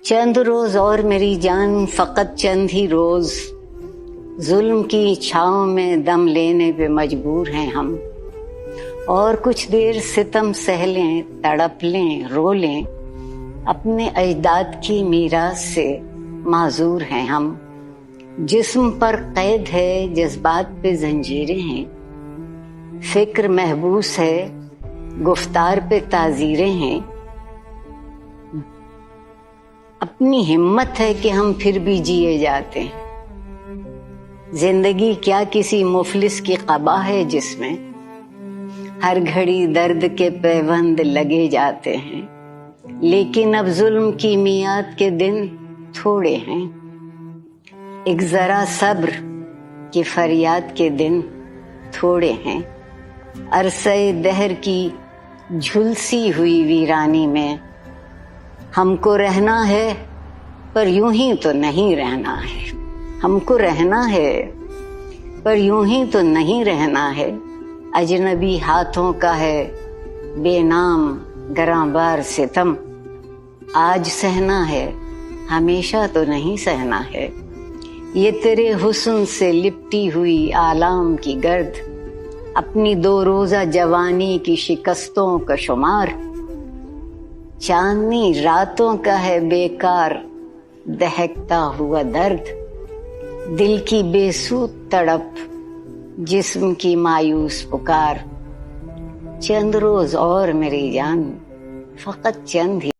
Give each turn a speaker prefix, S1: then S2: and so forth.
S1: چند روز اور میری جان، فقط چند ہی روز، ظلم کی چھاؤں میں دم لینے پہ مجبور ہیں ہم، اور کچھ دیر ستم سہ لیں، تڑپ لیں، رو لیں، اپنے اجداد کی میراث سے معذور ہیں ہم۔ جسم پر قید ہے، جذبات پہ زنجیریں ہیں، فکر محبوس ہے، گفتار پہ تعزیریں ہیں، اپنی ہمت ہے کہ ہم پھر بھی جیے جاتے ہیں۔ زندگی کیا کسی مفلس کی قبا ہے جس میں ہر گھڑی درد کے پیوند لگے جاتے ہیں، لیکن اب ظلم کی میعاد کے دن تھوڑے ہیں، ایک ذرا صبر کی فریاد کے دن تھوڑے ہیں۔ عرصہ دہر کی جھلسی ہوئی ویرانی میں ہم کو رہنا ہے، پر یوں ہی تو نہیں رہنا ہے۔ ہم کو رہنا ہے، پر یوں ہی تو نہیں رہنا ہے۔ اجنبی ہاتھوں کا ہے بے نام گراں بار ستم، آج سہنا ہے، ہمیشہ تو نہیں سہنا ہے۔ یہ تیرے حسن سے لپٹی ہوئی آلام کی گرد، اپنی دو روزہ جوانی کی شکستوں کا شمار، چاندنی راتوں کا ہے بیکار دہکتا ہوا درد، دل کی بے سود تڑپ، جسم کی مایوس پکار۔ چند روز اور میری جان، فقط چند ہی